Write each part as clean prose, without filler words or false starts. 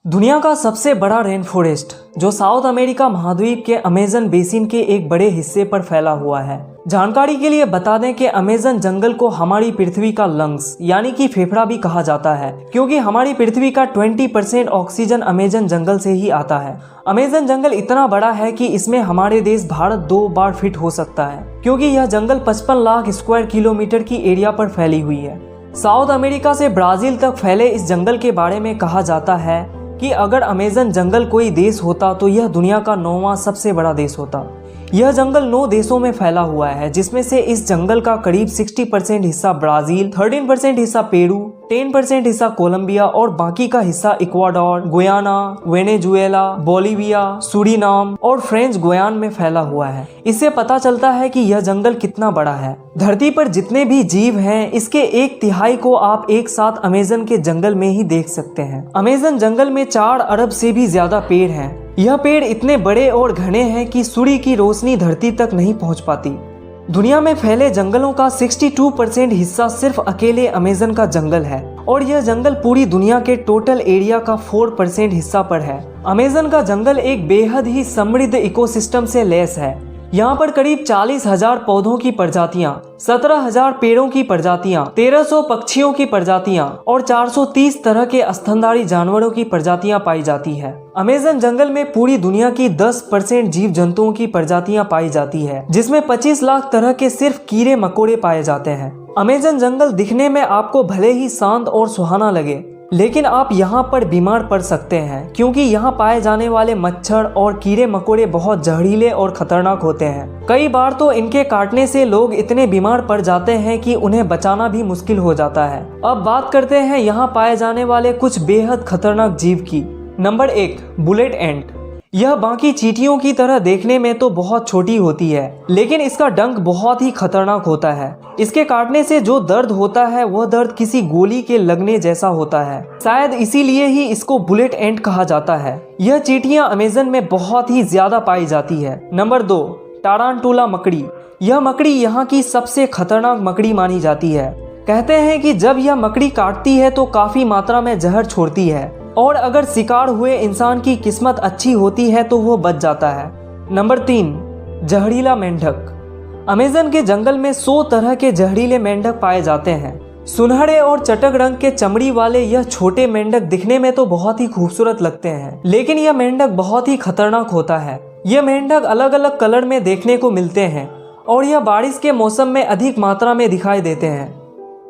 दुनिया का सबसे बड़ा रेन फॉरेस्ट जो साउथ अमेरिका महाद्वीप के अमेजन बेसिन के एक बड़े हिस्से पर फैला हुआ है। जानकारी के लिए बता दें कि अमेजन जंगल को हमारी पृथ्वी का लंग्स यानी कि फेफड़ा भी कहा जाता है, क्योंकि हमारी पृथ्वी का 20% ऑक्सीजन अमेजन जंगल से ही आता है। अमेजन जंगल इतना बड़ा है कि इसमें हमारे देश भारत 2 बार फिट हो सकता है, क्योंकि यह जंगल 55 लाख स्क्वायर किलोमीटर की एरिया पर फैली हुई है। साउथ अमेरिका से ब्राजील तक फैले इस जंगल के बारे में कहा जाता है कि अगर अमेजन जंगल कोई देश होता तो यह दुनिया का 9वां सबसे बड़ा देश होता। यह जंगल 9 देशों में फैला हुआ है, जिसमें से इस जंगल का करीब 60% हिस्सा ब्राजील, 13% हिस्सा पेरू, 10% हिस्सा कोलंबिया और बाकी का हिस्सा Ecuador, Guyana, Venezuela, Bolivia, Suriname और फ्रेंच गुयान में फैला हुआ है। इससे पता चलता है कि यह जंगल कितना बड़ा है। धरती पर जितने भी जीव हैं, इसके 1/3 को आप एक साथ अमेजन के जंगल में ही देख सकते हैं। अमेजन जंगल में 4 अरब से भी ज्यादा पेड़ हैं। यह पेड़ इतने बड़े और घने हैं कि सूर्य की रोशनी धरती तक नहीं पहुंच पाती। दुनिया में फैले जंगलों का 62% हिस्सा सिर्फ अकेले अमेजन का जंगल है, और यह जंगल पूरी दुनिया के टोटल एरिया का 4% हिस्सा पर है। अमेजन का जंगल एक बेहद ही समृद्ध इकोसिस्टम से लैस है। यहाँ पर करीब 40,000 पौधों की प्रजातियां, 17,000 पेड़ों की प्रजातियां, 1300 पक्षियों की प्रजातियां और 430 तरह के स्तनधारी जानवरों की प्रजातियां पाई जाती है। अमेजन जंगल में पूरी दुनिया की 10% जीव जंतुओं की प्रजातियां पाई जाती है, जिसमें 25 लाख तरह के सिर्फ कीड़े मकोड़े पाए जाते हैं। अमेजन जंगल दिखने में आपको भले ही शांत और सुहाना लगे, लेकिन आप यहाँ पर बीमार पड़ सकते हैं, क्योंकि यहाँ पाए जाने वाले मच्छर और कीड़े मकोड़े बहुत जहरीले और खतरनाक होते हैं। कई बार तो इनके काटने से लोग इतने बीमार पड़ जाते हैं कि उन्हें बचाना भी मुश्किल हो जाता है। अब बात करते हैं यहाँ पाए जाने वाले कुछ बेहद खतरनाक जीव की। नंबर 1, बुलेट एंट। यह बाकी चींटियों की तरह देखने में तो बहुत छोटी होती है, लेकिन इसका डंक बहुत ही खतरनाक होता है। इसके काटने से जो दर्द होता है वह दर्द किसी गोली के लगने जैसा होता है। शायद इसीलिए ही इसको बुलेट एंट कहा जाता है। यह चींटियां अमेजन में बहुत ही ज्यादा पाई जाती है। नंबर 2, टारांटुला मकड़ी। यह मकड़ी यहाँ की सबसे खतरनाक मकड़ी मानी जाती है। कहते हैं कि जब यह मकड़ी काटती है तो काफी मात्रा में जहर छोड़ती है, और अगर शिकार हुए इंसान की किस्मत अच्छी होती है तो वो बच जाता है। नंबर 3, जहरीला मेंढक। अमेजन के जंगल में 100 तरह के जहरीले मेंढक पाए जाते हैं। सुनहरे और चटक रंग के चमड़ी वाले यह छोटे मेंढक दिखने में तो बहुत ही खूबसूरत लगते हैं, लेकिन यह मेंढक बहुत ही खतरनाक होता है। यह मेंढक अलग अलग कलर में देखने को मिलते हैं, और यह बारिश के मौसम में अधिक मात्रा में दिखाई देते हैं।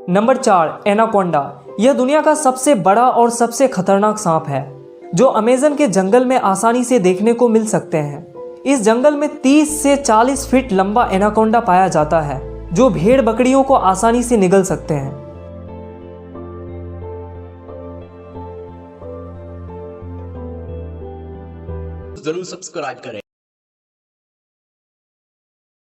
Number 4, anaconda. यह दुनिया का सबसे बड़ा और सबसे खतरनाक सांप है, जो अमेजन के जंगल में आसानी से देखने को मिल सकते हैं। इस जंगल में 30 से 40 फीट लंबा एनाकोंडा पाया जाता है, जो भेड़ बकरियों को आसानी से निगल सकते हैं। जरूर सब्सक्राइब करें।